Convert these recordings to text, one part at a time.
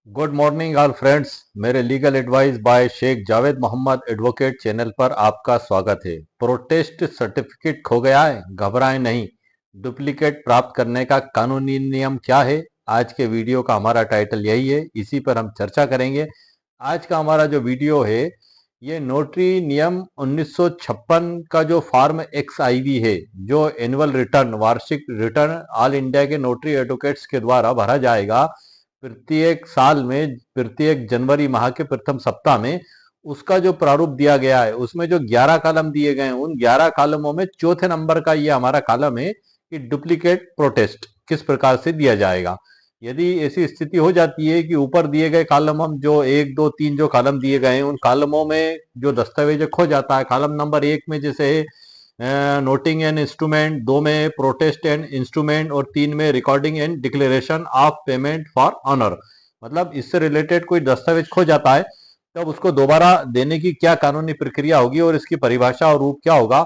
Good morning all friends. मेरे legal advice by Sheikh Javed Mohammad advocate channel पर आपका स्वागत है। प्रोटेस्ट सर्टिफिकेट खो गया है, घबराएं नहीं। डुप्लीकेट प्राप्त करने का कानूनी नियम क्या है, आज के वीडियो का हमारा टाइटल यही है, इसी पर हम चर्चा करेंगे। आज का हमारा जो वीडियो है ये नोटरी नियम 1956 का जो फॉर्म XIV है, जो एनुअल रिटर्न वार्षिक रिटर्न ऑल इंडिया के नोटरी एडवोकेट्स के द्वारा भरा जाएगा प्रत्येक साल में, प्रत्येक जनवरी माह के प्रथम सप्ताह में। उसका जो प्रारूप दिया गया है उसमें जो 11 कॉलम दिए गए हैं, उन 11 कॉलमों में चौथे नंबर का ये हमारा कॉलम है कि डुप्लीकेट प्रोटेस्ट किस प्रकार से दिया जाएगा। यदि ऐसी स्थिति हो जाती है कि ऊपर दिए गए कॉलम, हम जो 1 2 3 जो कॉलम दिए गए हैं उन कॉलमों में जो दस्तावेज खो जाता है, कॉलम नंबर 1 में जैसे नोटिंग एंड इंस्ट्रूमेंट, 2 में प्रोटेस्ट एंड इंस्ट्रूमेंट और 3 में recording and declaration of payment for honour, मतलब इससे रिलेटेड कोई दस्तावेज खो जाता है तब उसको दोबारा देने की क्या कानूनी प्रक्रिया होगी और इसकी परिभाषा और रूप क्या होगा,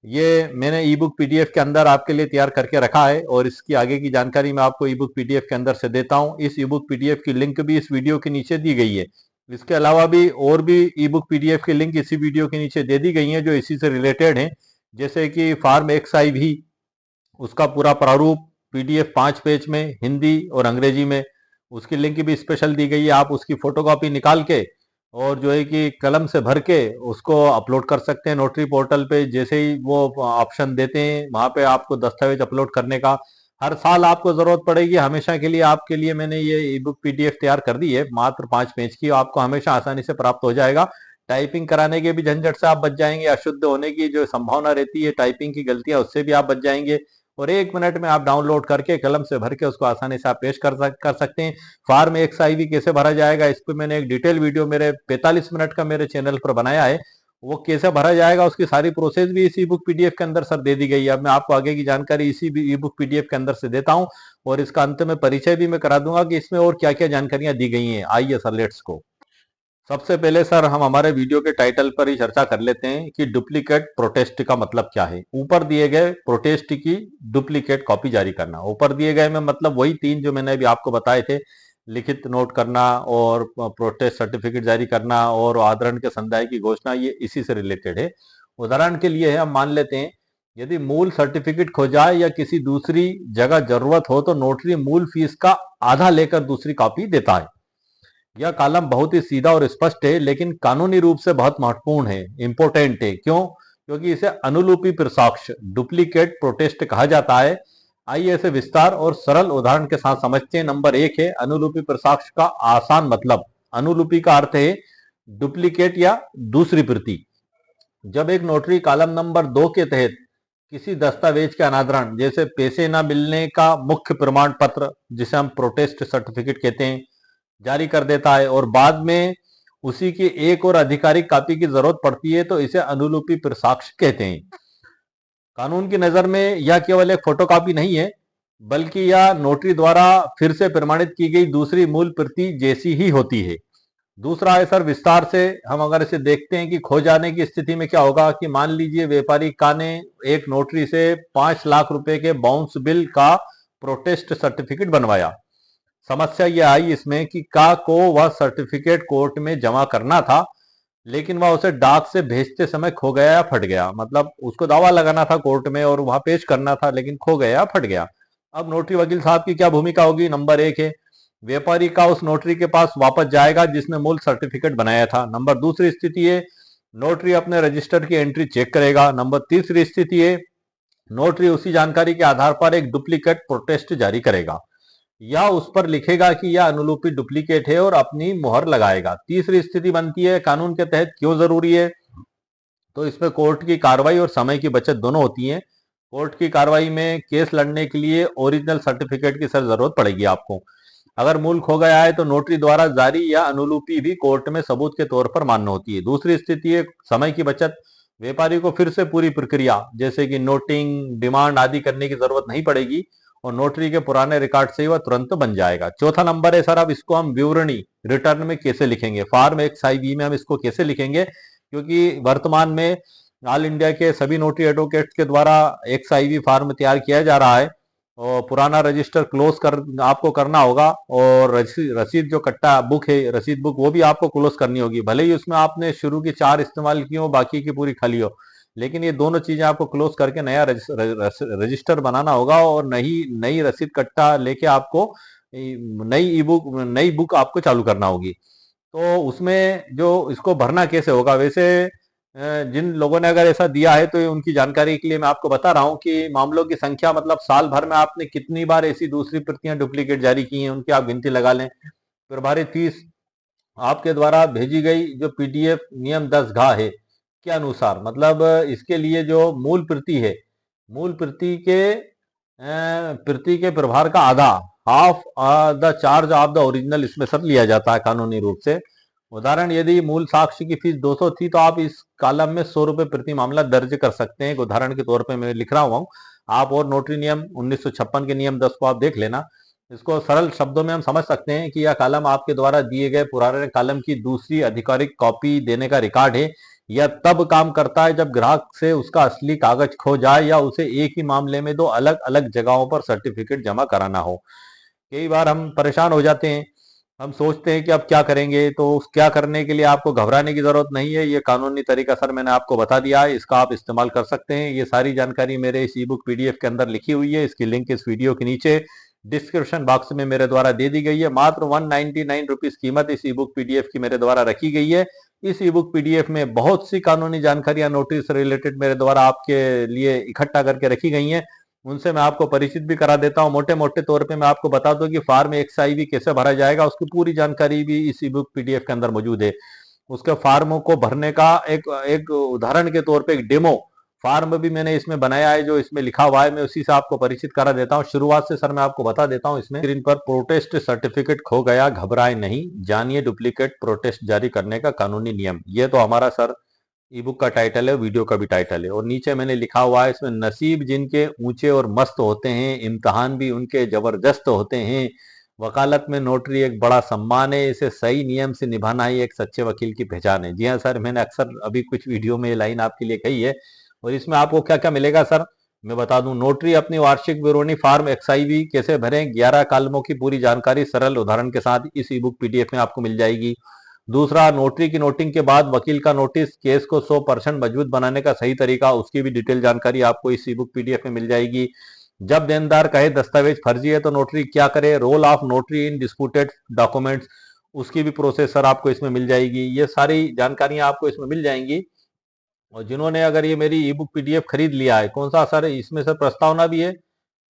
ये मैंने ई बुक PDF के अंदर आपके लिए तैयार करके रखा है और इसकी आगे की जानकारी मैं आपको ई बुक PDF के अंदर से देता हूं। इस ई बुक PDF की लिंक भी इस वीडियो के नीचे दी गई है। इसके अलावा भी और भी ई बुक PDF की लिंक इसी वीडियो के नीचे दे दी गई है जो इसी से रिलेटेड है। जैसे कि फॉर्म XIV, उसका पूरा प्रारूप PDF 5 पेज में हिंदी और अंग्रेजी में, उसकी लिंक भी स्पेशल दी गई है। आप उसकी फोटोकॉपी निकाल के और जो है कि कलम से भर के उसको अपलोड कर सकते हैं नोटरी पोर्टल पे। जैसे ही वो ऑप्शन देते हैं वहां पे आपको दस्तावेज अपलोड करने का हर साल आपको जरूरत पड़ेगी, हमेशा के लिए आपके लिए मैंने ये ई बुक PDF तैयार कर दी है, मात्र 5 पेज की, आपको हमेशा आसानी से प्राप्त हो जाएगा। टाइपिंग कराने के भी झंझट से आप बच जाएंगे, अशुद्ध होने की जो संभावना रहती है टाइपिंग की गलतियां, उससे भी आप बच जाएंगे और 1 मिनट में आप डाउनलोड करके कलम से भर के उसको आसानी से आप पेश कर सकते हैं। फॉर्म XIV कैसे भरा जाएगा इस पर मैंने एक डिटेल वीडियो मेरे 45 मिनट का मेरे चैनल पर बनाया है, वो कैसे भरा जाएगा उसकी सारी प्रोसेस भी इसी बुक PDF के अंदर सर दे दी गई है। अब मैं आपको आगे की जानकारी इसी ई बुक PDF के अंदर से देता हूं और इसका अंत में परिचय भी मैं करा दूंगा कि इसमें और क्या क्या जानकारियां दी गई हैं। आइए सर, लेट्स गो। सबसे पहले सर हम हमारे वीडियो के टाइटल पर ही चर्चा कर लेते हैं कि डुप्लीकेट प्रोटेस्ट का मतलब क्या है। ऊपर दिए गए प्रोटेस्ट की डुप्लीकेट कॉपी जारी करना, ऊपर दिए गए में मतलब वही 3 जो मैंने अभी आपको बताए थे, लिखित नोट करना और प्रोटेस्ट सर्टिफिकेट जारी करना और आदरण के संदाय की घोषणा, ये इसी से रिलेटेड है। उदाहरण के लिए हम मान लेते हैं यदि मूल सर्टिफिकेट खो जाए या किसी दूसरी जगह जरूरत हो तो नोटरी मूल फीस का आधा लेकर दूसरी कॉपी देता है। यह कॉलम बहुत ही सीधा और स्पष्ट है लेकिन कानूनी रूप से बहुत महत्वपूर्ण है, इंपोर्टेंट है। क्यों? क्योंकि इसे अनुलूपी प्रसाक्ष डुप्लीकेट प्रोटेस्ट कहा जाता है। आइए इसे विस्तार और सरल उदाहरण के साथ समझते हैं। नंबर 1 है अनुलूपी प्रसाक्ष का आसान मतलब। अनुलूपी का अर्थ है डुप्लीकेट या दूसरी प्रति। जब एक नोटरी कॉलम नंबर 2 के तहत किसी दस्तावेज के अनादरण, जैसे पैसे न मिलने का मुख्य प्रमाण पत्र जिसे हम प्रोटेस्ट सर्टिफिकेट कहते हैं, जारी कर देता है और बाद में उसी की एक और आधिकारिक कॉपी की जरूरत पड़ती है तो इसे अनुलिपि प्रसाक्ष कहते हैं। कानून की नजर में यह केवल एक फोटोकॉपी नहीं है बल्कि यह नोटरी द्वारा फिर से प्रमाणित की गई दूसरी मूल प्रति जैसी ही होती है। दूसरा है सर विस्तार से, हम अगर इसे देखते हैं कि खो जाने की स्थिति में क्या होगा कि मान लीजिए व्यापारी का ने एक नोटरी से 5 लाख रुपए के बाउंस बिल का प्रोटेस्ट सर्टिफिकेट बनवाया। समस्या यह आई इसमें कि का को वह सर्टिफिकेट कोर्ट में जमा करना था लेकिन वह उसे डाक से भेजते समय खो गया या फट गया, मतलब उसको दावा लगाना था कोर्ट में और वहां पेश करना था लेकिन खो गया या फट गया। अब नोटरी वकील साहब की क्या भूमिका होगी? नंबर 1 है व्यापारी का उस नोटरी के पास वापस जाएगा जिसने मूल सर्टिफिकेट बनाया था। नंबर दूसरी स्थिति है नोटरी अपने रजिस्टर की एंट्री चेक करेगा। नंबर तीसरी स्थिति है नोटरी उसी जानकारी के आधार पर एक डुप्लीकेट प्रोटेस्ट जारी करेगा या उस पर लिखेगा कि यह अनुलिपि डुप्लीकेट है और अपनी मुहर लगाएगा। तीसरी स्थिति बनती है कानून के तहत क्यों जरूरी है, तो इसमें कोर्ट की कार्रवाई और समय की बचत दोनों होती है। कोर्ट की कार्रवाई में केस लड़ने के लिए ओरिजिनल सर्टिफिकेट की सर जरूरत पड़ेगी आपको। अगर मूल खो गया है तो नोटरी द्वारा जारी या अनुलिपि भी कोर्ट में सबूत के तौर पर मान्य होती है। दूसरी स्थिति है समय की बचत। व्यापारी को फिर से पूरी प्रक्रिया जैसे कि नोटिंग, डिमांड आदि करने की जरूरत नहीं पड़ेगी और नोटरी के पुराने रिकॉर्ड से ही वह तुरंत बन जाएगा। चौथा नंबर है सर, अब इसको हम विवरणी रिटर्न में कैसे लिखेंगे, फॉर्म XIV में हम इसको कैसे लिखेंगे, क्योंकि वर्तमान में ऑल इंडिया के सभी नोटरी एडवोकेट्स के द्वारा XIV फॉर्म तैयार किया जा रहा है और पुराना रजिस्टर क्लोज कर आपको करना होगा, और रसीद जो कट्टा बुक है, रसीद बुक, वो भी आपको क्लोज करनी होगी। भले ही उसमें आपने शुरू की 4 इस्तेमाल की हो, बाकी की पूरी खाली हो, लेकिन ये दोनों चीजें आपको क्लोज करके नया रजिस्टर बनाना होगा, और नई नई रसीद कट्टा लेके आपको नई बुक आपको चालू करना होगी। तो उसमें जो इसको भरना कैसे होगा, वैसे जिन लोगों ने अगर ऐसा दिया है तो ये उनकी जानकारी के लिए मैं आपको बता रहा हूँ कि मामलों की संख्या, मतलब साल भर में आपने कितनी बार ऐसी दूसरी प्रतियां डुप्लीकेट जारी की हैं, उनकी आप गिनती लगा लें। प्रभारित फीस आपके द्वारा भेजी गई जो पीडीएफ नियम 10 घा है के अनुसार, मतलब इसके लिए जो मूल प्रति है, मूल प्रति के प्रभार का आधा, half the charge of the original, इसमें सर लिया जाता है कानूनी रूप से। उदाहरण, यदि मूल साक्ष्य की फीस 200 थी तो आप इस कॉलम में 100 रुपए प्रति मामला दर्ज कर सकते हैं। एक उदाहरण के तौर पे मैं लिख रहा हूँ आप, और नोटरी नियम 1956 के नियम 10 को आप देख लेना। इसको सरल शब्दों में हम समझ सकते हैं कि यह कॉलम आपके द्वारा दिए गए पुराने कॉलम की दूसरी आधिकारिक कॉपी देने का रिकॉर्ड है। यह तब काम करता है जब ग्राहक से उसका असली कागज खो जाए या उसे एक ही मामले में 2 अलग अलग जगहों पर सर्टिफिकेट जमा कराना हो। कई बार हम परेशान हो जाते हैं, हम सोचते हैं कि अब क्या करेंगे, तो उस क्या करने के लिए आपको घबराने की जरूरत नहीं है। ये कानूनी तरीका सर मैंने आपको बता दिया है, इसका आप इस्तेमाल कर सकते हैं। ये सारी जानकारी मेरे इस ई बुक पीडीएफ के अंदर लिखी हुई है, इसकी लिंक इस वीडियो के नीचे डिस्क्रिप्शन बॉक्स में मेरे द्वारा दे दी गई है। मात्र 199 रुपीज कीमत इस ई बुक पीडीएफ की मेरे द्वारा रखी गई है। इस ई बुक पीडीएफ में बहुत सी कानूनी जानकारियां नोटिस से रिलेटेड मेरे द्वारा आपके लिए इकट्ठा करके रखी गई हैं, उनसे मैं आपको परिचित भी करा देता हूँ। मोटे मोटे तौर पे मैं आपको बता दूं कि फार्म XIV कैसे भरा जाएगा, उसकी पूरी जानकारी भी इस ई बुक पीडीएफ के अंदर मौजूद है। उसके फार्मों को भरने का एक एक उदाहरण के तौर पे एक डेमो फार्म भी मैंने इसमें बनाया है, जो इसमें लिखा हुआ है, मैं उसी से आपको परिचित करा देता हूँ। शुरुआत से सर मैं आपको बता देता हूँ। इसमें स्क्रीन पर प्रोटेस्ट सर्टिफिकेट खो गया, घबराए नहीं, जानिए डुप्लीकेट प्रोटेस्ट जारी करने का कानूनी नियम, ये तो हमारा सर ई बुक का टाइटल है, वीडियो का भी टाइटल है। और नीचे मैंने लिखा हुआ है इसमें, नसीब जिनके ऊंचे और मस्त होते हैं, इम्तहान भी उनके जबरदस्त होते हैं। वकालत में नोटरी एक बड़ा सम्मान है, इसे सही नियम से निभाना ही एक सच्चे वकील की पहचान है। जी हाँ सर, मैंने अक्सर अभी कुछ वीडियो में ये लाइन आपके लिए कही है। और इसमें आपको क्या क्या मिलेगा सर, मैं बता दूं। नोटरी अपनी वार्षिक विवरणी फॉर्म XIV कैसे भरें, 11 कॉलमों की पूरी जानकारी सरल उदाहरण के साथ इस ई बुक पीडीएफ में आपको मिल जाएगी। दूसरा, नोटरी की नोटिंग के बाद वकील का नोटिस, केस को 100% मजबूत बनाने का सही तरीका, उसकी भी डिटेल जानकारी आपको इस ई बुक पीडीएफ में मिल जाएगी। जब देनदार कहे दस्तावेज फर्जी है तो नोटरी क्या करे, role of notary in disputed documents, उसकी भी प्रोसेस सर आपको इसमें मिल जाएगी। ये सारी जानकारियां आपको इसमें मिल जाएंगी। और जिन्होंने अगर ये मेरी ई बुक पीडीएफ खरीद लिया है, कौन सा सर, इसमें सर प्रस्तावना भी है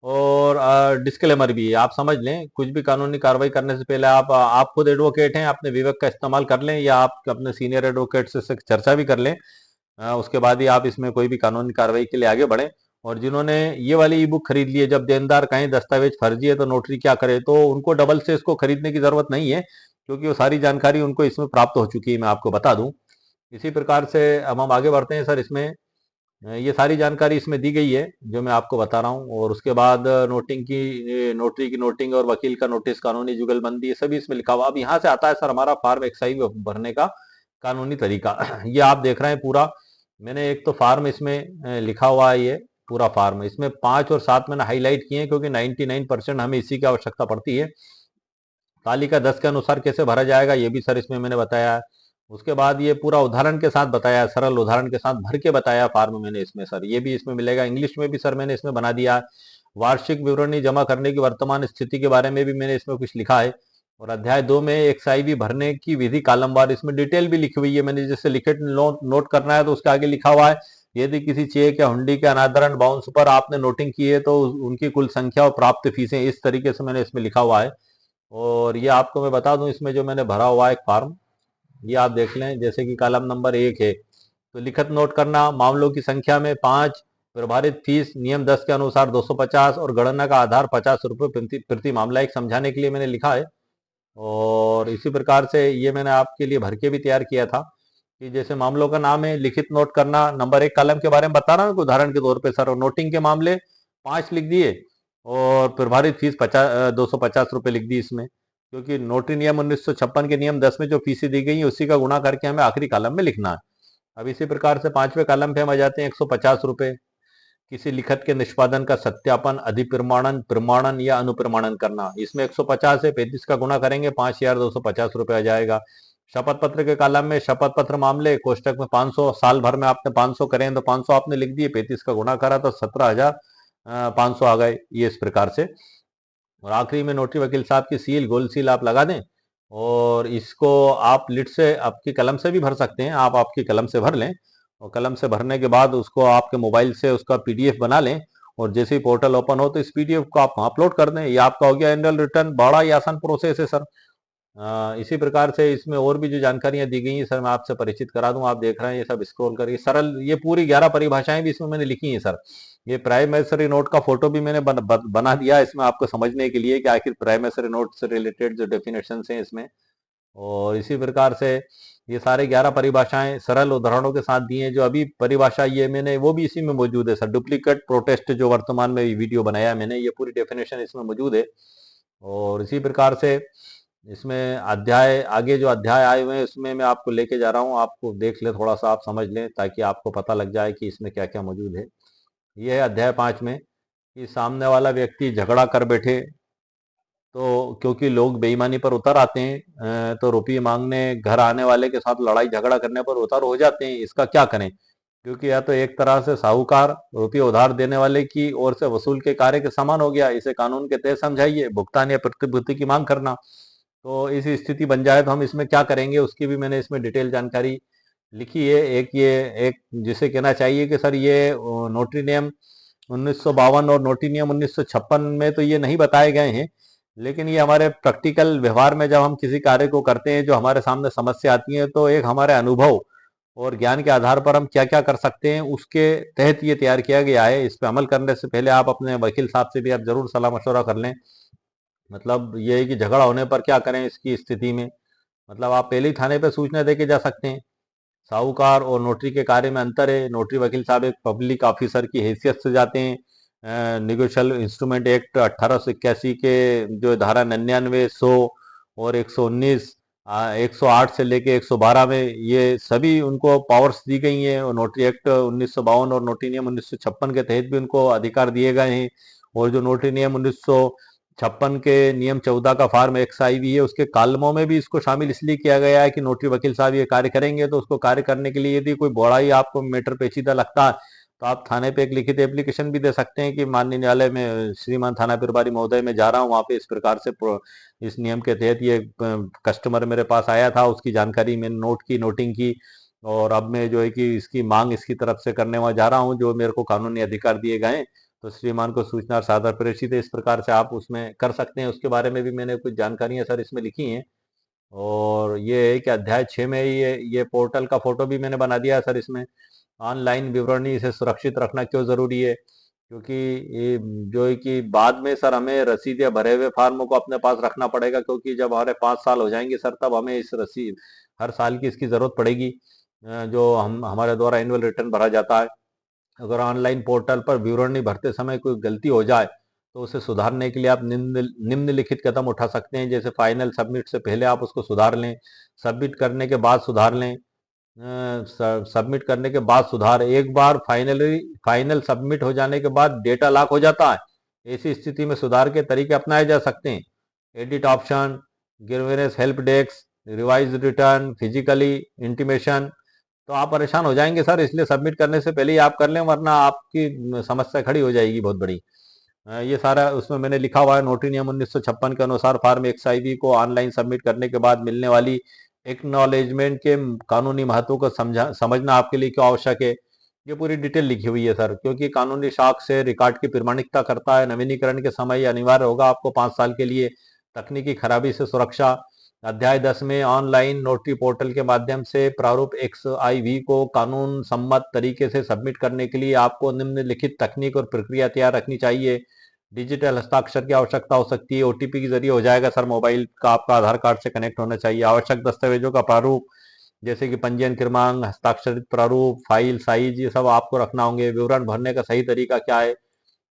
और डिस्क्लेमर भी है। आप समझ लें, कुछ भी कानूनी कार्रवाई करने से पहले आप खुद एडवोकेट हैं, अपने विवेक का इस्तेमाल कर लें, या आप अपने सीनियर एडवोकेट से चर्चा भी कर लें। उसके बाद ही आप इसमें कोई भी कानूनी कार्रवाई के लिए आगे बढ़ें। और जिन्होंने ये वाली ई बुक खरीद ली है, जब देनदार कहें दस्तावेज फर्जी है तो नोटरी क्या करे, तो उनको डबल से इसको खरीदने की जरूरत नहीं है, क्योंकि वो सारी जानकारी उनको इसमें प्राप्त हो चुकी है, मैं आपको बता दूं। इसी प्रकार से अब हम आगे बढ़ते हैं सर। इसमें ये सारी जानकारी इसमें दी गई है जो मैं आपको बता रहा हूँ। और उसके बाद नोटरी की नोटिंग और वकील का नोटिस, कानूनी जुगलबंदी, ये सभी इसमें लिखा हुआ। अब यहाँ से आता है सर हमारा फार्म XIV भरने का कानूनी तरीका। ये आप देख रहे हैं पूरा, मैंने एक तो फार्म इसमें लिखा हुआ है, ये पूरा फार्म, इसमें 5 और 7 मैंने हाईलाइट किए हैं, क्योंकि 99% हमें इसी की आवश्यकता पड़ती है। तालिका 10 के अनुसार कैसे भरा जाएगा ये भी सर इसमें मैंने बताया है। उसके बाद ये पूरा उदाहरण के साथ बताया, सरल उदाहरण के साथ भर के बताया फार्म मैंने इसमें सर, ये भी इसमें मिलेगा। इंग्लिश में भी सर मैंने इसमें बना दिया है। वार्षिक विवरणी जमा करने की वर्तमान स्थिति के बारे में भी मैंने इसमें कुछ लिखा है। और अध्याय 2 में XIV भरने की विधि कालमवार, इसमें डिटेल भी लिखी हुई है मैंने। जैसे लिखित नोट करना है तो उसके आगे लिखा हुआ है, यदि किसी चेक या हुंडी के अनादरण बाउंस पर आपने नोटिंग की है तो उनकी कुल संख्या और प्राप्त फीसें, इस तरीके से मैंने इसमें लिखा हुआ है। और ये आपको मैं बता दूं, इसमें जो मैंने भरा हुआ है एक फार्म, ये आप देख लें। जैसे कि कॉलम नंबर 1 है, तो लिखित नोट करना, मामलों की संख्या में 5, प्रभारित फीस नियम 10 के अनुसार 250 और गणना का आधार 50 रुपये प्रति मामला, एक समझाने के लिए मैंने लिखा है। और इसी प्रकार से ये मैंने आपके लिए भर के भी तैयार किया था कि जैसे मामलों का नाम है, लिखित नोट करना, नंबर 1 कॉलम के बारे में बता रहा हूँ उदाहरण के तौर पे सर। और नोटिंग के मामले 5 लिख दिए, और प्रभारित फीस 250 रुपये लिख दी इसमें, क्योंकि नोटरी नियम 1956 के नियम 10 में जो फीसें दी गई है उसी का गुणा करके हमें आखिरी कॉलम में लिखना है। अब इसी प्रकार से 5वें कॉलम पे हम आ जाते हैं, 150 रुपये। किसी लिखत के निष्पादन का सत्यापन, अधिप्रमाणन, प्रमाणन या अनुप्रमाणन करना। इसमें 150 से 35 का गुणा करेंगे 5,250 रुपये आ जाएगा। शपथ पत्र के कॉलम में शपथ पत्र मामले कोष्टक में 500, साल भर में आपने 500 करें तो 500 आपने लिख दिए, 35 का गुणा करा तो 17,500 आ गए। ये इस प्रकार से। और आखिरी में नोटरी वकील साहब की सील, गोल सील आप लगा दें और इसको आप लिट से आपकी कलम से भी भर सकते हैं। आप आपकी कलम से भर लें और कलम से भरने के बाद उसको आपके मोबाइल से उसका पीडीएफ बना लें और जैसे ही पोर्टल ओपन हो तो इस पीडीएफ को आप अपलोड कर दें। ये आपका हो गया एनुअल रिटर्न। बड़ा ही आसान प्रोसेस है सर। इसी प्रकार से इसमें और भी जो जानकारियां दी गई हैं सर, मैं आपसे परिचित करा दूं। आप देख रहे हैं ये सब स्क्रॉल करके सरल, ये पूरी 11 परिभाषाएं भी इसमें मैंने लिखी हैं सर। ये प्राइमरी नोट का फोटो भी मैंने बना दिया इसमें आपको समझने के लिए कि आखिर प्राइमरी नोट से रिलेटेड जो डेफिनेशन हैं इसमें। और इसी प्रकार से ये सारे 11 परिभाषाएं सरल उदाहरणों के साथ दी हैं। जो अभी परिभाषा ये मैंने वो भी इसी में मौजूद है सर। डुप्लीकेट प्रोटेस्ट जो वर्तमान में वीडियो बनाया मैंने, ये पूरी डेफिनेशन इसमें मौजूद है। और इसी प्रकार से इसमें अध्याय, आगे जो अध्याय आए हुए हैं उसमें मैं आपको लेके जा रहा हूँ। आपको देख ले, थोड़ा सा आप समझ लें ताकि आपको पता लग जाए कि इसमें क्या क्या मौजूद है। यह है अध्याय 5 में कि सामने वाला व्यक्ति झगड़ा कर बैठे तो क्योंकि लोग बेईमानी पर उतर आते हैं, तो रुपये मांगने घर आने वाले के साथ लड़ाई झगड़ा करने पर उतर हो जाते हैं। इसका क्या करें? क्योंकि या तो एक तरह से साहूकार रुपये उधार देने वाले की ओर से वसूल के कार्य के समान हो गया। इसे कानून के तहत समझाइए, भुगतान या प्रतिभूति की मांग करना। तो इस स्थिति बन जाए तो हम इसमें क्या करेंगे, उसकी भी मैंने इसमें डिटेल जानकारी लिखी है। एक जिसे कहना चाहिए कि सर ये नोटरी नियम 1952 और नोटरी नियम 1956 में तो ये नहीं बताए गए हैं, लेकिन ये हमारे प्रैक्टिकल व्यवहार में जब हम किसी कार्य को करते हैं, जो हमारे सामने समस्या आती है, तो एक हमारे अनुभव और ज्ञान के आधार पर हम क्या क्या कर सकते हैं उसके तहत ये तैयार किया गया है। इस पे अमल करने से पहले आप अपने वकील साहब से भी आप जरूर सलाह मशवरा कर लें। मतलब ये है कि झगड़ा होने पर क्या करें इसकी स्थिति में। मतलब आप पहले ही थाने पे सूचना दे के जा सकते हैं। साहूकार और नोटरी के कार्य में अंतर है। नोटरी वकील साहब एक पब्लिक ऑफिसर की हैसियत से जाते हैं। निगोशियल इंस्ट्रूमेंट एक्ट 1881 के जो धारा 99, 100 और 119, 108 से लेके 112 में ये सभी उनको पावर्स दी गई हैं। और नोटरी एक्ट 1952 और नोटरी नियम 1956 के तहत भी उनको अधिकार दिए गए हैं। और जो नोटरी नियम 1956 के नियम 14 का फॉर्म XIV है, उसके कालमों में भी इसको शामिल इसलिए किया गया है कि नोटरी वकील साहब ये कार्य करेंगे तो उसको कार्य करने के लिए यदि कोई बड़ा ही आपको मैटर पेचीदा लगता है तो आप थाने पे एक लिखित एप्लीकेशन भी दे सकते हैं कि माननीय न्यायालय में श्रीमान थाना प्रभारी महोदय मैं जा रहा हूँ वहाँ पे, इस प्रकार से इस नियम के तहत ये कस्टमर मेरे पास आया था, उसकी जानकारी मैंने नोटिंग की और अब मैं जो है कि इसकी मांग इसकी तरफ से करने वहाँ जा रहा हूँ जो मेरे को कानूनी अधिकार दिए गए, तो श्रीमान को सूचना और सादर प्रेषित है। इस प्रकार से आप उसमें कर सकते हैं। उसके बारे में भी मैंने कुछ जानकारियां सर इसमें लिखी हैं। और ये है कि अध्याय 6 में ये पोर्टल का फोटो भी मैंने बना दिया है सर। इसमें ऑनलाइन विवरणी, इसे सुरक्षित रखना क्यों जरूरी है? क्योंकि ये जो है कि बाद में सर हमें रसीद या भरे हुए फार्म को अपने पास रखना पड़ेगा, क्योंकि जब हमारे 5 साल हो जाएंगे सर तब हमें इस रसीद हर साल की इसकी जरूरत पड़ेगी। जो हम हमारे द्वारा एनुअल रिटर्न भरा जाता है, अगर ऑनलाइन पोर्टल पर विवरणी भरते समय कोई गलती हो जाए तो उसे सुधारने के लिए आप निम्नलिखित कदम उठा सकते हैं। जैसे फाइनल सबमिट से पहले आप उसको सुधार लें, सबमिट करने के बाद सुधार लें, सबमिट करने के बाद सुधार, एक बार फाइनल सबमिट हो जाने के बाद डेटा लॉक हो जाता है। ऐसी स्थिति में सुधार के तरीके अपनाए जा सकते हैं। Edit option, grievance help desk, revise return, physically intimation. तो आप परेशान हो जाएंगे सर, इसलिए सबमिट करने से पहले ही आप कर लें, वरना आपकी समस्या खड़ी हो जाएगी बहुत बड़ी। ये सारा उसमें मैंने लिखा हुआ है। नोटरी नियम 1956 के अनुसार फॉर्म XIV को ऑनलाइन सबमिट करने के बाद मिलने वाली एक्नॉलेजमेंट के कानूनी महत्व को समझना आपके लिए क्यों आवश्यक है। ये पूरी डिटेल लिखी हुई है सर, क्योंकि कानूनी साख से रिकॉर्ड की प्रामाणिकता करता है। नवीनीकरण के समय अनिवार्य होगा आपको 5 साल के लिए। तकनीकी खराबी से सुरक्षा, अध्याय 10 में ऑनलाइन नोटरी पोर्टल के माध्यम से प्रारूप XIV को कानून सम्मत तरीके से सबमिट करने के लिए आपको निम्नलिखित तकनीक और प्रक्रिया तैयार रखनी चाहिए। डिजिटल हस्ताक्षर की आवश्यकता हो सकती है। OTP के जरिए हो जाएगा सर। मोबाइल का आपका आधार कार्ड से कनेक्ट होना चाहिए। आवश्यक दस्तावेजों का प्रारूप, जैसे कि पंजीयन क्रमांक, हस्ताक्षरित प्रारूप, फाइल साइज, ये सब आपको रखना होंगे। विवरण भरने का सही तरीका क्या है,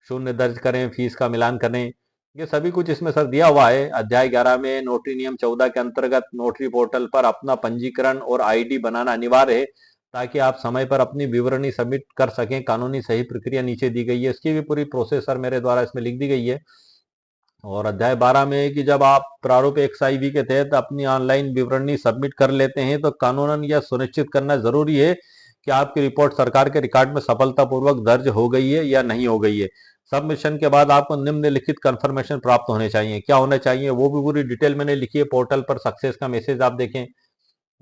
शून्य दर्ज करें, फीस का मिलान करें, ये सभी कुछ इसमें सर दिया हुआ है। अध्याय 11 में नोटरी नियम 14 के अंतर्गत नोटरी पोर्टल पर अपना पंजीकरण और ID बनाना अनिवार्य है। ताकि आप समय पर अपनी विवरणी सबमिट कर सकें। कानूनी सही प्रक्रिया नीचे दी गई है, इसकी भी पूरी प्रोसेस सर मेरे द्वारा इसमें लिख दी गई है। और अध्याय 12 में है कि जब आप प्रारूप XIV के तहत अपनी ऑनलाइन विवरणी सबमिट कर लेते हैं तो कानूनन यह सुनिश्चित करना जरूरी है कि आपकी रिपोर्ट सरकार के रिकॉर्ड में सफलतापूर्वक दर्ज हो गई है या नहीं हो गई है। सबमिशन के बाद आपको निम्नलिखित कंफर्मेशन प्राप्त होने चाहिए। क्या होना चाहिए वो भी पूरी डिटेल मैंने लिखी है। पोर्टल पर सक्सेस का मैसेज आप देखें,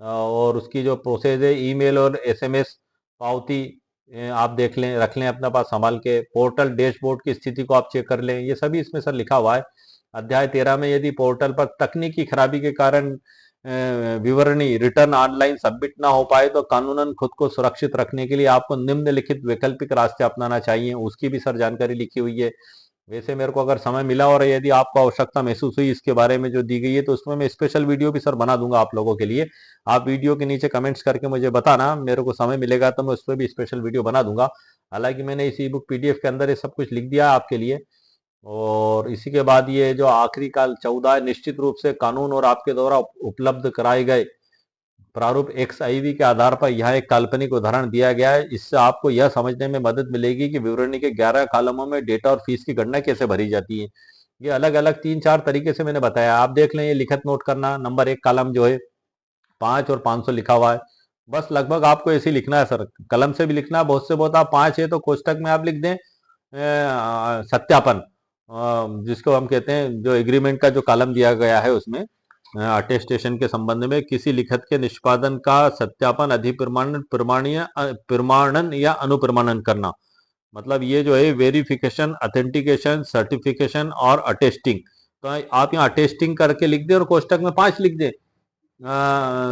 और उसकी जो प्रोसेस है ईमेल और SMS पावती आप देख लें, रख लें अपने पास संभाल के। पोर्टल डैशबोर्ड की स्थिति को आप चेक कर लें, ये सभी इसमें सर लिखा हुआ है। अध्याय 13 में यदि पोर्टल पर तकनीकी खराबी के कारण विवरणी रिटर्न ऑनलाइन सबमिट ना हो पाए तो कानूनन खुद को सुरक्षित रखने के लिए आपको निम्नलिखित वैकल्पिक रास्ते अपनाना चाहिए, उसकी भी सर जानकारी लिखी हुई है। वैसे मेरे को अगर समय मिला और यदि आपको आवश्यकता महसूस हुई इसके बारे में जो दी गई है तो उसमें मैं स्पेशल वीडियो भी सर बना दूंगा आप लोगों के लिए। आप वीडियो के नीचे कमेंट्स करके मुझे बताना, मेरे को समय मिलेगा तो मैं उस पर भी स्पेशल वीडियो बना दूंगा। हालांकि मैंने इस ई बुक PDF के अंदर ये सब कुछ लिख दिया है आपके लिए। और इसी के बाद ये जो आखिरी काल 14 निश्चित रूप से कानून और आपके द्वारा उपलब्ध कराए गए प्रारूप XIV के आधार पर यह एक काल्पनिक उदाहरण दिया गया है। इससे आपको यह समझने में मदद मिलेगी कि विवरणी के 11 कॉलमों में डेटा और फीस की गणना कैसे भरी जाती है। ये अलग अलग 3-4 तरीके से मैंने बताया, आप देख लें। ये लिखत नोट करना, नंबर 1 कॉलम जो है 5 और 500 लिखा हुआ है। बस लगभग आपको ऐसे ही लिखना है सर, कलम से भी लिखना है। बहुत से बहुत आप 5 है तो कोष्टक में आप लिख दें सत्यापन, जिसको हम कहते हैं जो एग्रीमेंट का जो कॉलम दिया गया है उसमें अटेस्टेशन के संबंध में किसी लिखत के निष्पादन का सत्यापन, अधिप्रमाणन, प्रमाणन या अनुप्रमाणन करना। मतलब ये जो है वेरिफिकेशन, अथेंटिकेशन, सर्टिफिकेशन और अटेस्टिंग। तो आप यहाँ अटेस्टिंग करके लिख दें और कोष्टक में 5 लिख दें।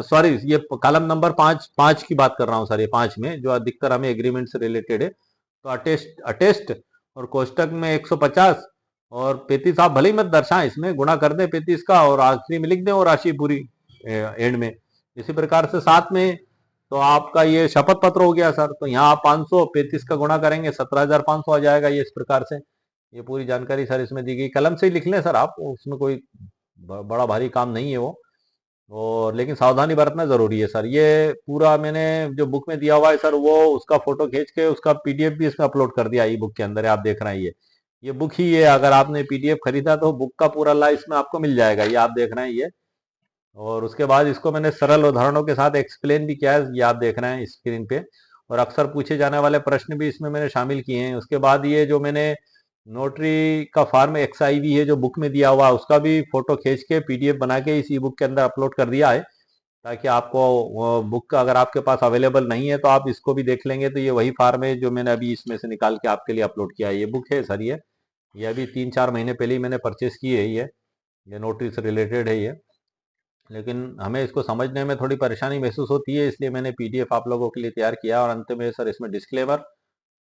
सॉरी, ये कॉलम नंबर 5 5 की बात कर रहा हूँ सर, ये 5 में जो अधिकतर हमें एग्रीमेंट से रिलेटेड है। तो अटेस्ट अटेस्ट और कोष्टक में 150 और 35 आप भले ही मत दर्शाएं, इसमें गुणा कर दें 35 का और आखिरी में लिख दें और राशि पूरी एंड में। इसी प्रकार से साथ में तो आपका ये शपथ पत्र हो गया सर। तो यहाँ आप 500 35 का गुणा करेंगे 17,500 आ जाएगा। ये इस प्रकार से ये पूरी जानकारी सर इसमें दी गई। कलम से ही लिख लें सर आप, उसमें कोई बड़ा भारी काम नहीं है वो। और लेकिन सावधानी बरतना जरूरी है सर। ये पूरा मैंने जो बुक में दिया हुआ है सर वो उसका फोटो खींच के उसका PDF भी इसमें अपलोड कर दिया ई बुक के अंदर। आप देख रहे हैं ये बुक ही है। अगर आपने PDF खरीदा तो बुक का पूरा ला इसमें आपको मिल जाएगा। ये आप देख रहे हैं ये। और उसके बाद इसको मैंने सरल उदाहरणों के साथ एक्सप्लेन भी किया है, ये आप देख रहे हैं स्क्रीन पे। और अक्सर पूछे जाने वाले प्रश्न भी इसमें मैंने शामिल किए हैं। उसके बाद ये जो मैंने नोटरी का फॉर्म XIV है जो बुक में दिया हुआ है उसका भी फोटो खींच के PDF बना के इस ई बुक के अंदर अपलोड कर दिया है, ताकि आपको बुक का अगर आपके पास अवेलेबल नहीं है तो आप इसको भी देख लेंगे। तो ये वही फॉर्म है जो मैंने अभी इसमें से निकाल के आपके लिए अपलोड किया है। ये बुक है सर, ये अभी 3-4 महीने पहले ही मैंने परचेस की है। ये नोटरी से रिलेटेड है ये। लेकिन हमें इसको समझने में थोड़ी परेशानी महसूस होती है, इसलिए मैंने PDF आप लोगों के लिए तैयार किया। और अंत में सर इसमें डिस्क्लेमर।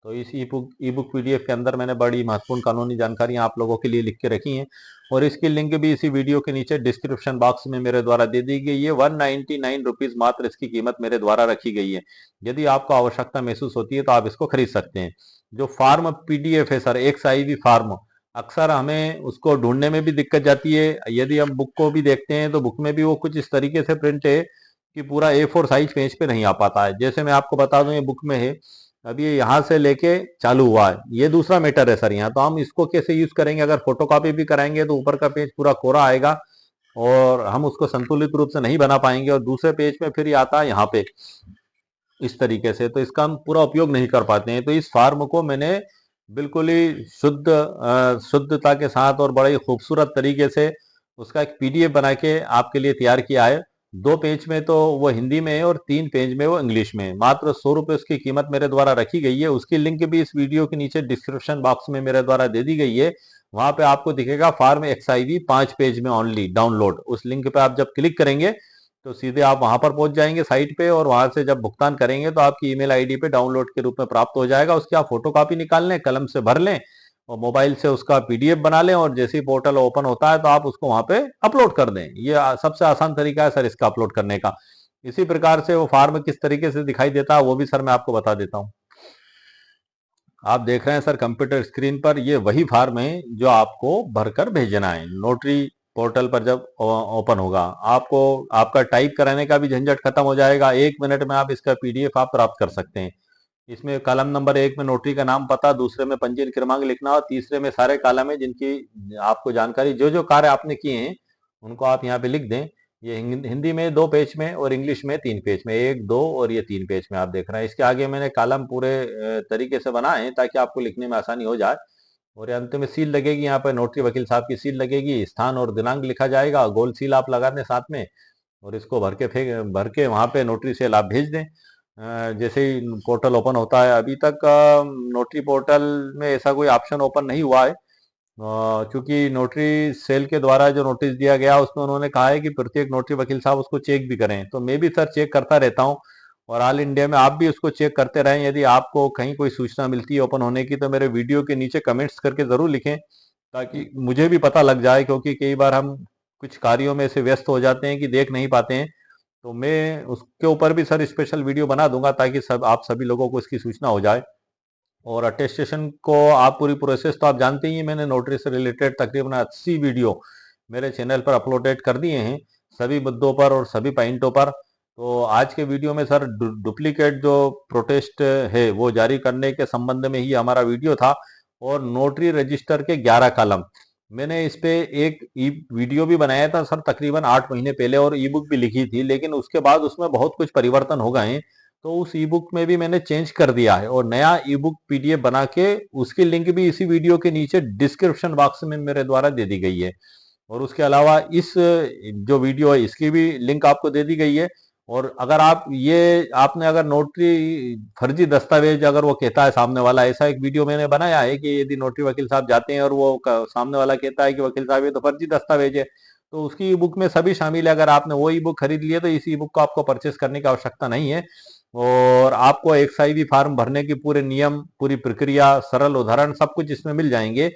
तो इस ई बुक PDF के अंदर मैंने बड़ी महत्वपूर्ण कानूनी जानकारियां आप लोगों के लिए लिख के रखी हैं और इसकी लिंक भी इसी वीडियो के नीचे डिस्क्रिप्शन बॉक्स में मेरे द्वारा दे दी गई है। 199 रुपीज मात्र इसकी कीमत मेरे द्वारा रखी गई है। यदि आपको आवश्यकता महसूस होती है तो आप इसको खरीद सकते हैं। जो फार्म PDF है सर XIV फार्म, अक्सर हमें उसको ढूंढने में भी दिक्कत जाती है। यदि हम बुक को भी देखते हैं तो बुक में भी वो कुछ इस तरीके से प्रिंट है कि पूरा A4 साइज पेज पे नहीं आ पाता है। जैसे मैं आपको बता दूं ये बुक में है, अभी ये यहाँ से लेके चालू हुआ है, ये दूसरा मैटर है सर। यहाँ तो हम इसको कैसे यूज करेंगे, अगर फोटोकॉपी भी कराएंगे तो ऊपर का पेज पूरा कोरा आएगा और हम उसको संतुलित रूप से नहीं बना पाएंगे और दूसरे पेज में फिर ये आता है यहाँ पे इस तरीके से, तो इसका हम पूरा उपयोग नहीं कर पाते हैं। तो इस फार्म को मैंने बिल्कुल ही शुद्धता के साथ और बड़े ही खूबसूरत तरीके से उसका एक PDF बना के आपके लिए तैयार किया है। 2 पेज में तो वो हिंदी में है और 3 पेज में वो इंग्लिश में है। मात्र 100 रुपये उसकी कीमत मेरे द्वारा रखी गई है। उसकी लिंक भी इस वीडियो के नीचे डिस्क्रिप्शन बॉक्स में मेरे द्वारा दे दी गई है। वहां पे आपको दिखेगा फार्म XIV 5 पेज में ओनली डाउनलोड। उस लिंक पे आप जब क्लिक करेंगे तो सीधे आप वहां पर पहुंच जाएंगे साइट पे और वहां से जब भुगतान करेंगे तो आपकी ईमेल आईडी पे डाउनलोड के रूप में प्राप्त हो जाएगा। उसकी आप फोटो कॉपी निकाल लें, कलम से भर लें और मोबाइल से उसका PDF बना लें और जैसे ही पोर्टल ओपन होता है तो आप उसको वहां पे अपलोड कर दें। ये सबसे आसान तरीका है सर इसका अपलोड करने का। इसी प्रकार से वो फार्म किस तरीके से दिखाई देता है वो भी सर मैं आपको बता देता हूँ। आप देख रहे हैं सर कंप्यूटर स्क्रीन पर, ये वही फार्म है जो आपको भरकर भेजना है। नोटरी पोर्टल पर जब ओपन होगा, आपको आपका टाइप कराने का भी झंझट खत्म हो जाएगा। 1 मिनट में आप इसका पीडीएफ आप प्राप्त कर सकते हैं। इसमें कॉलम नंबर 1 में नोटरी का नाम पता, दूसरे में पंजीयन क्रमांक लिखना और तीसरे में सारे कॉलम है जिनकी आपको जानकारी, जो जो कार्य आपने किए हैं उनको आप यहाँ पे लिख दें। ये हिंदी में 2 पेज में और इंग्लिश में 3 पेज में, 1, 2 और ये 3 पेज में आप देख रहे हैं। इसके आगे मैंने कॉलम पूरे तरीके से बनाए हैं ताकि आपको लिखने में आसानी हो जाए। और ये अंत में सील लगेगी, यहाँ पे नोटरी वकील साहब की सील लगेगी, स्थान और दिनांक लिखा जाएगा, गोल सील आप लगा दें साथ में और इसको भर के वहाँ पे नोटरी सेल आप भेज दें। जैसे ही पोर्टल ओपन होता है, अभी तक नोटरी पोर्टल में ऐसा कोई ऑप्शन ओपन नहीं हुआ है, क्योंकि नोटरी सेल के द्वारा जो नोटिस दिया गया उसमें उन्होंने कहा है कि प्रत्येक नोटरी वकील साहब उसको चेक भी करें। तो मैं भी सर चेक करता रहता हूँ और ऑल इंडिया में आप भी उसको चेक करते रहें। यदि आपको कहीं कोई सूचना मिलती है ओपन होने की तो मेरे वीडियो के नीचे कमेंट्स करके ज़रूर लिखें ताकि मुझे भी पता लग जाए, क्योंकि कई बार हम कुछ कार्यों में ऐसे व्यस्त हो जाते हैं कि देख नहीं पाते हैं। तो मैं उसके ऊपर भी सर स्पेशल वीडियो बना दूंगा ताकि सब आप सभी लोगों को इसकी सूचना हो जाए। और अटेस्टेशन को आप पूरी प्रोसेस तो आप जानते ही हैं, मैंने नोटरी से रिलेटेड तकरीबन 80 वीडियो मेरे चैनल पर अपलोडेड कर दिए हैं, सभी मुद्दों पर और सभी पॉइंटों पर। तो आज के वीडियो में सर डुप्लीकेट जो प्रोटेस्ट है वो जारी करने के संबंध में ही हमारा वीडियो था। और नोटरी रजिस्टर के 11 कॉलम, मैंने इस पे एक ई वीडियो भी बनाया था सर तकरीबन 8 महीने पहले और ई बुक भी लिखी थी, लेकिन उसके बाद उसमें बहुत कुछ परिवर्तन हो गए हैं। तो उस ई बुक में भी मैंने चेंज कर दिया है और नया ई बुक पीडीएफ बना के उसकी लिंक भी इसी वीडियो के नीचे डिस्क्रिप्शन बॉक्स में मेरे द्वारा दे दी गई है। और उसके अलावा इस जो वीडियो है इसकी भी लिंक आपको दे दी गई है। और अगर आप ये आपने अगर नोटरी फर्जी दस्तावेज अगर वो कहता है सामने वाला, ऐसा एक वीडियो मैंने बनाया है कि यदि नोटरी वकील साहब जाते हैं और वो सामने वाला कहता है कि वकील साहब ये तो फर्जी दस्तावेज है, तो उसकी ई बुक में सभी शामिल है। अगर आपने वो ई बुक खरीद लिए तो इस ई बुक को आपको परचेस करने की आवश्यकता नहीं है। और आपको एक्सआईवी फार्म भरने की पूरे नियम, पूरी प्रक्रिया, सरल उदाहरण सब कुछ इसमें मिल जाएंगे।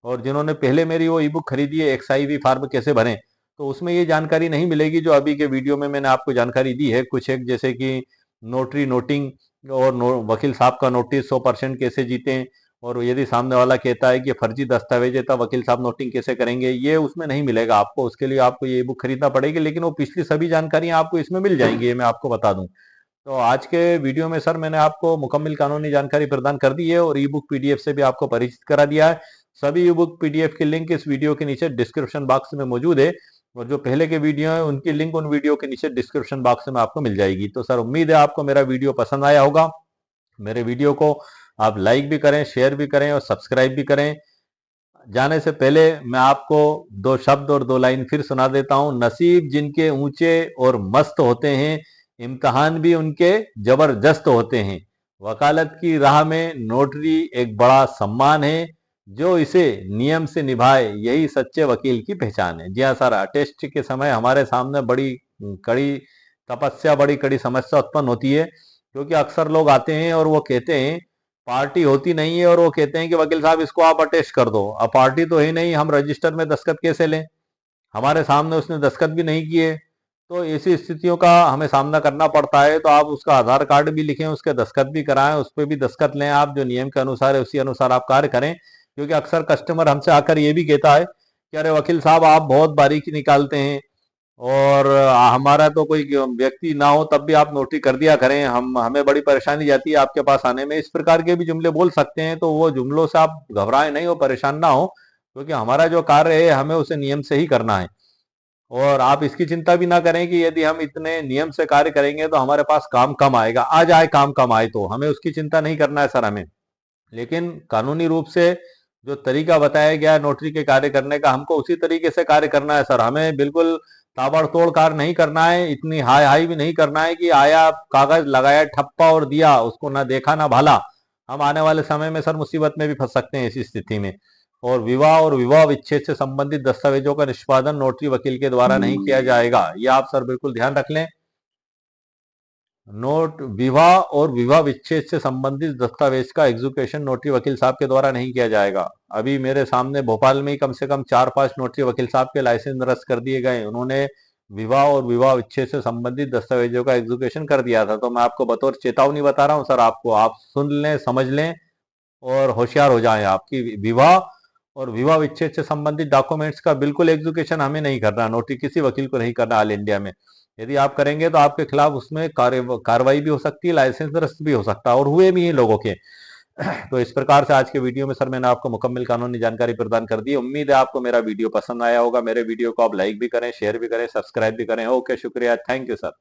और जिन्होंने पहले मेरी वो ई बुक खरीदी है एक्सआईवी फार्म कैसे भरें, तो उसमें ये जानकारी नहीं मिलेगी जो अभी के वीडियो में मैंने आपको जानकारी दी है। कुछ एक जैसे कि नोटरी नोटिंग और वकील साहब का नोटिस 100% कैसे जीतें, और यदि सामने वाला कहता है कि फर्जी दस्तावेज है तब वकील साहब नोटिंग कैसे करेंगे, ये उसमें नहीं मिलेगा आपको। उसके लिए आपको ये बुक खरीदना पड़ेगी, लेकिन वो पिछली सभी जानकारियां आपको इसमें मिल जाएंगी, ये मैं आपको बता दूं। तो आज के वीडियो में सर मैंने आपको मुकम्मल कानूनी जानकारी प्रदान कर दी है और ई बुक पीडीएफ से भी आपको परिचित करा दिया है। सभी ई बुक पीडीएफ की लिंक इस वीडियो के नीचे डिस्क्रिप्शन बॉक्स में मौजूद है और जो पहले के वीडियो है उनकी लिंक उन वीडियो के नीचे डिस्क्रिप्शन बॉक्स में आपको मिल जाएगी। तो सर उम्मीद है आपको मेरा वीडियो पसंद आया होगा। मेरे वीडियो को आप लाइक भी करें, शेयर भी करें और सब्सक्राइब भी करें। जाने से पहले मैं आपको 2 शब्द और 2 लाइन फिर सुना देता हूं। नसीब जिनके ऊंचे और मस्त होते हैं, इम्तिहान भी उनके जबरदस्त होते हैं। वकालत की राह में नोटरी एक बड़ा सम्मान है, जो इसे नियम से निभाए यही सच्चे वकील की पहचान है। जी हाँ सर, टेस्ट के समय हमारे सामने बड़ी कड़ी तपस्या, बड़ी कड़ी समस्या उत्पन्न होती है, क्योंकि अक्सर लोग आते हैं और वो कहते हैं पार्टी होती नहीं है और वो कहते हैं कि वकील साहब इसको आप अटेस्ट कर दो। अब पार्टी तो है नहीं, हम रजिस्टर में दस्तखत कैसे लें? हमारे सामने उसने दस्तखत भी नहीं किए। तो ऐसी स्थितियों का हमें सामना करना पड़ता है। तो आप उसका आधार कार्ड भी लिखें, उसके दस्तखत भी कराएं, उस पर भी दस्तखत लें। आप जो नियम के अनुसार है उसी अनुसार आप कार्य करें, क्योंकि अक्सर कस्टमर हमसे आकर ये भी कहता है कि अरे वकील साहब आप बहुत बारीकी निकालते हैं और हमारा तो कोई व्यक्ति ना हो तब भी आप नोटरी कर दिया करें, हम हमें बड़ी परेशानी जाती है आपके पास आने में। इस प्रकार के भी जुमले बोल सकते हैं। तो वो जुमलों से आप घबराएं नहीं, हो परेशान ना हो, क्योंकि हमारा जो कार्य है हमें उसे नियम से ही करना है। और आप इसकी चिंता भी ना करें कि यदि हम इतने नियम से कार्य करेंगे तो हमारे पास काम कम आएगा। आ जाए काम कम आए तो हमें उसकी चिंता नहीं करना है सर हमें। लेकिन कानूनी रूप से जो तरीका बताया गया है नोटरी के कार्य करने का, हमको उसी तरीके से कार्य करना है सर। हमें बिल्कुल ताबड़तोड़ कार्य नहीं करना है, इतनी हाय हाय भी नहीं करना है कि आया कागज लगाया ठप्पा और दिया, उसको ना देखा ना भाला। हम आने वाले समय में सर मुसीबत में भी फंस सकते हैं इसी स्थिति में। और विवाह विच्छेद से संबंधित दस्तावेजों का निष्पादन नोटरी वकील के द्वारा नहीं किया जाएगा, यह आप सर बिल्कुल ध्यान रख लें। नोट विवाह और विवाह विच्छेद से संबंधित दस्तावेज का एग्जीक्यूशन नोटरी वकील साहब के द्वारा नहीं किया जाएगा। अभी मेरे सामने भोपाल में ही कम से कम 4-5 नोटरी वकील साहब के लाइसेंस रद्द कर दिए गए। उन्होंने विवाह और विवाह विच्छेद से संबंधित दस्तावेजों का एग्जीक्यूशन कर दिया था। तो मैं आपको बतौर चेतावनी बता रहा हूँ सर, आपको आप सुन लें, समझ लें और होशियार हो जाएं। आपकी विवाह और विवाह विच्छेद से संबंधित डॉक्यूमेंट्स का बिल्कुल एग्जीक्यूशन हमें नहीं करना, नोटिस किसी वकील को नहीं करना ऑल इंडिया में। यदि आप करेंगे तो आपके खिलाफ उसमें कार्रवाई भी हो सकती है, लाइसेंस रद्द भी हो सकता है, और हुए भी हैं लोगों के। तो इस प्रकार से आज के वीडियो में सर मैंने आपको मुकम्मल कानूनी जानकारी प्रदान कर दी। उम्मीद है आपको मेरा वीडियो पसंद आया होगा। मेरे वीडियो को आप लाइक भी करें, शेयर भी करें, सब्सक्राइब भी करें। ओके, शुक्रिया, थैंक यू सर।